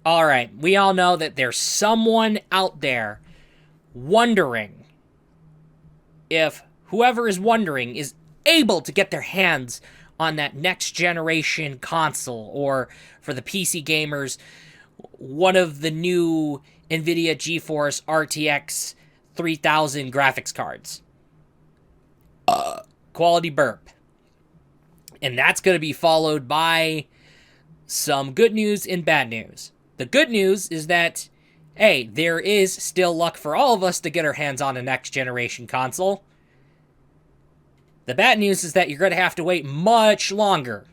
All right, we all know that there's someone out there wondering if whoever is wondering is able to get their hands on that next generation console, or for the PC gamers, one of the new NVIDIA GeForce RTX 3000 graphics cards. Quality burp. And that's going to be followed by some good news and bad news. The good news is that, hey, there is still luck for all of us to get our hands on a next generation console. The bad news is that you're going to have to wait much longer.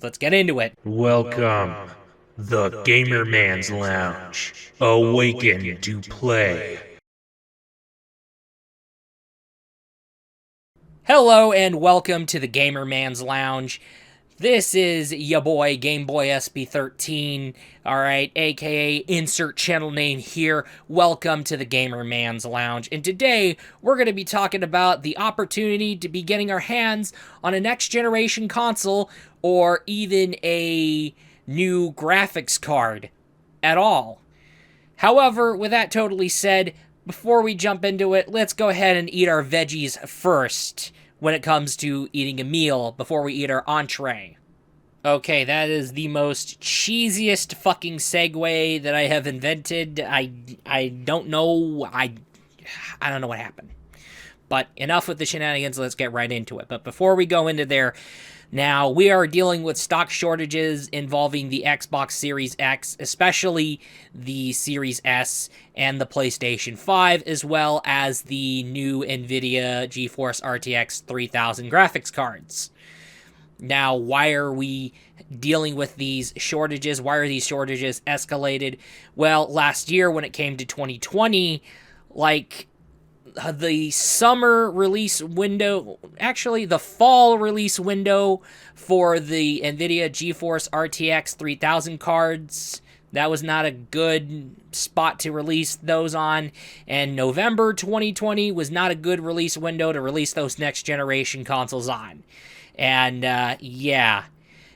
Let's get into it. Welcome, the Gamer Man's Lounge. Awaken to play. Hello and welcome to the Gamer Man's Lounge. This is ya boy, Game Boy SB13, alright, aka insert channel name here. Welcome to the Gamer Man's Lounge. And today, we're going to be talking about the opportunity to be getting our hands on a next generation console, or even a new graphics card at all. However, with that totally said, before we jump into it, let's go ahead and eat our veggies first when it comes to eating a meal before we eat our entree. Okay, that is the most cheesiest fucking segue that I have invented. I don't know, I don't know what happened. But enough with the shenanigans, let's get right into it. But before we go into there, now, we are dealing with stock shortages involving the Xbox Series X, especially the Series S and the PlayStation 5, as well as the new NVIDIA GeForce RTX 3000 graphics cards. Now, why are we dealing with these shortages? Why are these shortages escalated? Well, last year when it came to 2020, the summer release window, actually the fall release window for the NVIDIA GeForce RTX 3000 cards, that was not a good spot to release those on. And November 2020 was not a good release window to release those next generation consoles on. And yeah,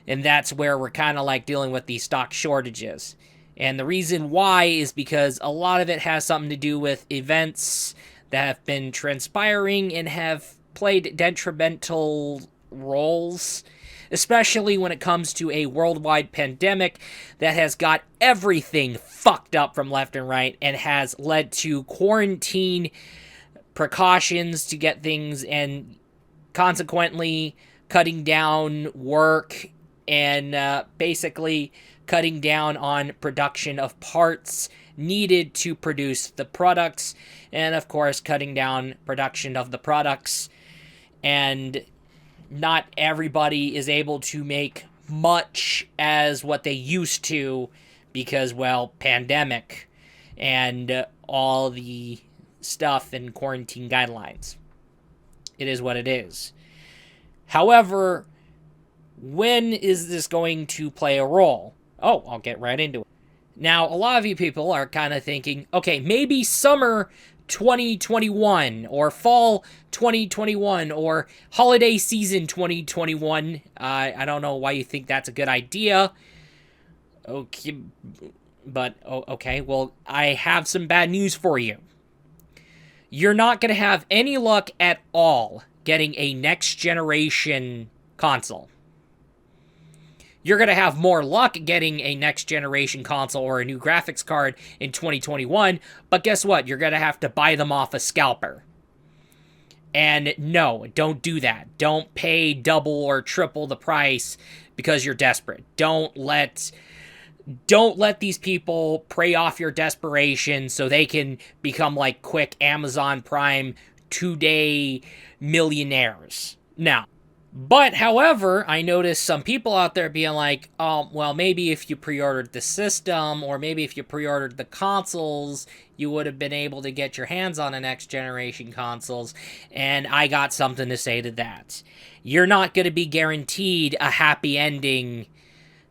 and that's where we're kind of like dealing with these stock shortages. And the reason why is because a lot of it has something to do with events that have been transpiring and have played detrimental roles, especially when it comes to a worldwide pandemic that has got everything fucked up from left and right and has led to quarantine precautions to get things, and consequently cutting down work and basically cutting down on production of parts needed to produce the products, and of course cutting down production of the products, and not everybody is able to make much as what they used to because, well, pandemic and all the stuff and quarantine guidelines. It is what it is. However, when is this going to play a role? Oh, I'll get right into it. Now, a lot of you people are kind of thinking, okay, maybe summer 2021 or fall 2021 or holiday season 2021. I don't know why you think that's a good idea. Okay, but okay, well, I have some bad news for you. You're not going to have any luck at all getting a next generation console. You're going to have more luck getting a next generation console or a new graphics card in 2021, but guess what? You're going to have to buy them off a scalper. And no, don't do that. Don't pay double or triple the price because you're desperate. Don't let these people prey off your desperation so they can become like quick Amazon Prime 2-day millionaires. Now, but, however, I noticed some people out there being like, oh, well, maybe if you pre-ordered the system, or maybe if you pre-ordered the consoles, you would have been able to get your hands on a next-generation consoles, and I got something to say to that. You're not going to be guaranteed a happy ending,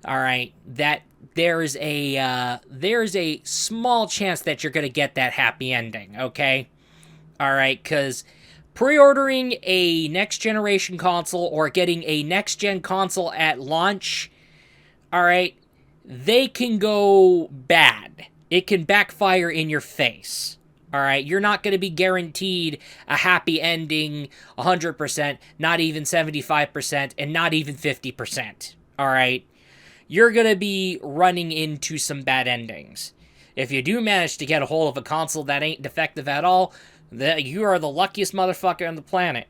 alright? That there's a small chance that you're going to get that happy ending, okay? Alright, because pre-ordering a next-generation console or getting a next-gen console at launch, alright, they can go bad. It can backfire in your face. All right, you're not going to be guaranteed a happy ending 100%, not even 75%, and not even 50%. All right, you're going to be running into some bad endings. If you do manage to get a hold of a console that ain't defective at all, you are the luckiest motherfucker on the planet.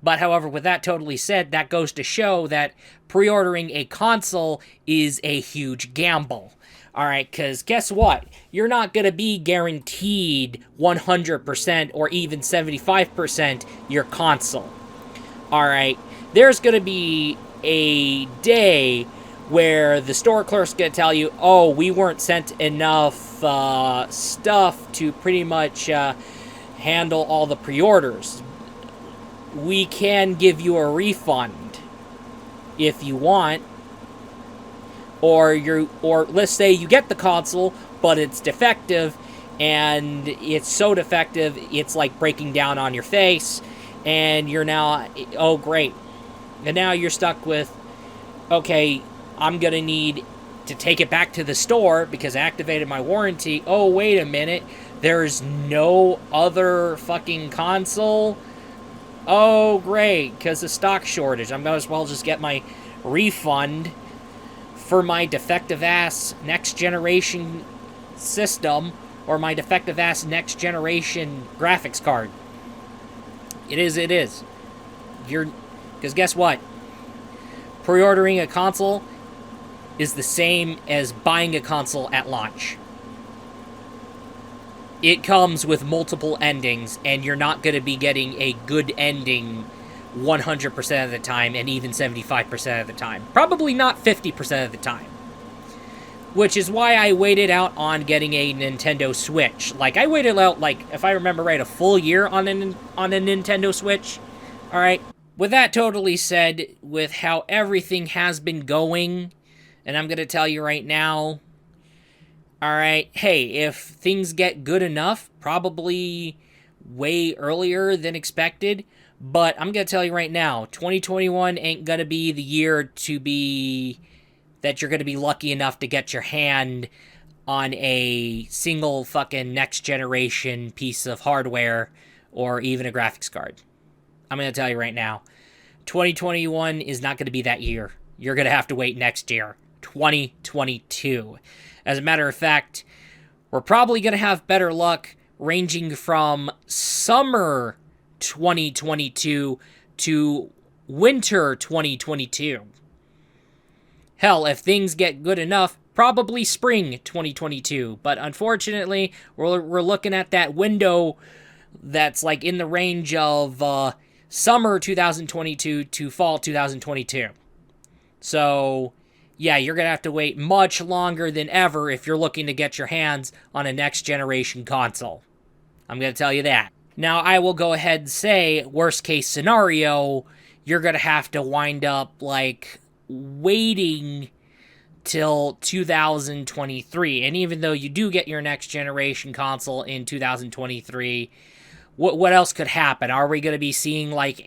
But however, with that totally said, that goes to show that pre-ordering a console is a huge gamble. Alright, because guess what? You're not going to be guaranteed 100% or even 75% your console. Alright, there's going to be a day where the store clerk's going to tell you, oh, we weren't sent enough stuff to pretty much handle all the pre-orders. We can give you a refund if you want. Or let's say you get the console, but it's defective, and it's so defective, it's like breaking down on your face, and you're now, oh great. And now you're stuck with, okay, I'm gonna need to take it back to the store because I activated my warranty. Oh, wait a minute, there's no other fucking console? Oh, great, because of stock shortage. I might as well just get my refund for my defective-ass next-generation system or my defective-ass next-generation graphics card. It is. Because guess what? Pre-ordering a console is the same as buying a console at launch. It comes with multiple endings, and you're not going to be getting a good ending 100% of the time, and even 75% of the time. Probably not 50% of the time. Which is why I waited out on getting a Nintendo Switch. Like, I waited out, like, if I remember right, a full year on a Nintendo Switch. Alright? With that totally said, with how everything has been going, and I'm going to tell you right now, alright, hey, if things get good enough, probably way earlier than expected. But I'm going to tell you right now, 2021 ain't going to be the year to be that you're going to be lucky enough to get your hand on a single fucking next generation piece of hardware or even a graphics card. I'm going to tell you right now, 2021 is not going to be that year. You're going to have to wait next year, 2022. As a matter of fact, we're probably going to have better luck ranging from summer 2022 to winter 2022. Hell, if things get good enough, probably spring 2022. But unfortunately, we're looking at that window that's like in the range of summer 2022 to fall 2022. So, yeah, you're going to have to wait much longer than ever if you're looking to get your hands on a next generation console. I'm going to tell you that. Now, I will go ahead and say, worst case scenario, you're going to have to wind up, like, waiting till 2023. And even though you do get your next generation console in 2023, what else could happen? Are we going to be seeing, like,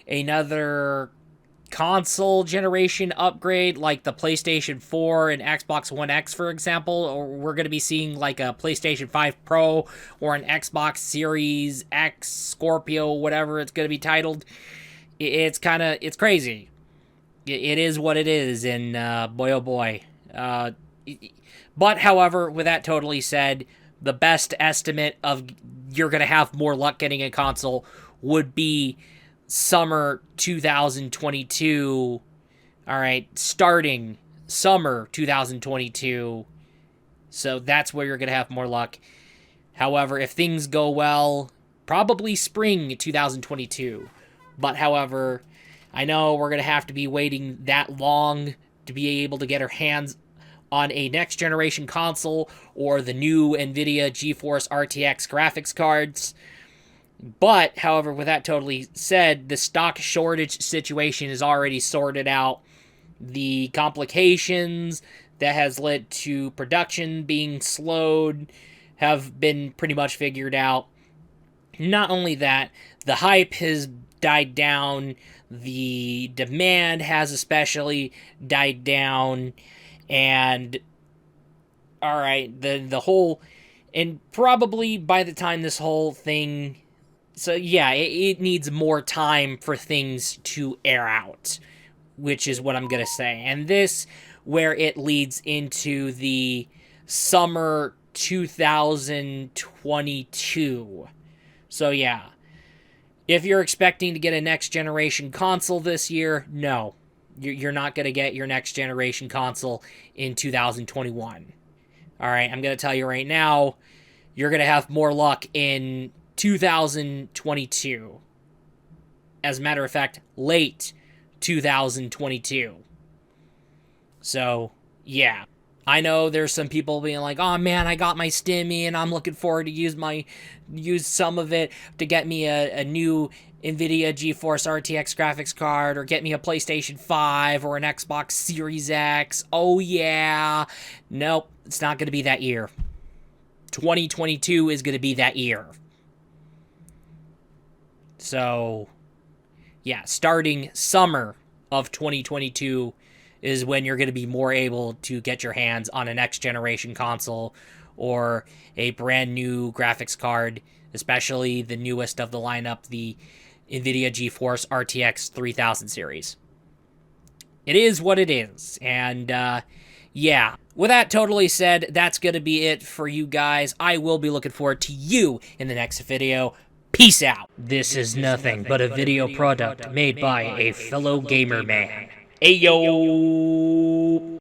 another console generation upgrade like the PlayStation 4 and Xbox One X, for example, or we're going to be seeing like a PlayStation 5 Pro or an Xbox Series X Scorpio, whatever it's going to be titled. It's crazy. It is what it is, and boy oh boy. But however, with that totally said, the best estimate of you're going to have more luck getting a console would be summer 2022, alright, starting summer 2022, so that's where you're going to have more luck. However, if things go well, probably spring 2022, but however, I know we're going to have to be waiting that long to be able to get our hands on a next generation console or the new NVIDIA GeForce RTX graphics cards. But, however, with that totally said, the stock shortage situation is already sorted out. The complications that has led to production being slowed have been pretty much figured out. Not only that, the hype has died down, the demand has especially died down, And all right, the whole, and probably by the time this whole thing, so yeah, it needs more time for things to air out, which is what I'm gonna say. And this, where it leads into the summer 2022. So yeah, if you're expecting to get a next generation console this year, no, you're not gonna get your next generation console in 2021. All right, I'm going to tell you right now, you're going to have more luck in 2022. As a matter of fact, late 2022. So, yeah. I know there's some people being like, oh man, I got my Stimmy and I'm looking forward to use some of it to get me a new NVIDIA GeForce RTX graphics card, or get me a PlayStation 5 or an Xbox Series X. Oh yeah. Nope, it's not going to be that year. 2022 is going to be that year. So, yeah, starting summer of 2022 is when you're going to be more able to get your hands on a next generation console or a brand new graphics card, especially the newest of the lineup, the NVIDIA GeForce RTX 3000 series. It is what it is. And, yeah. With that totally said, that's going to be it for you guys. I will be looking forward to you in the next video. Peace out. This is nothing but a video product made by a fellow gamer man. Ayo!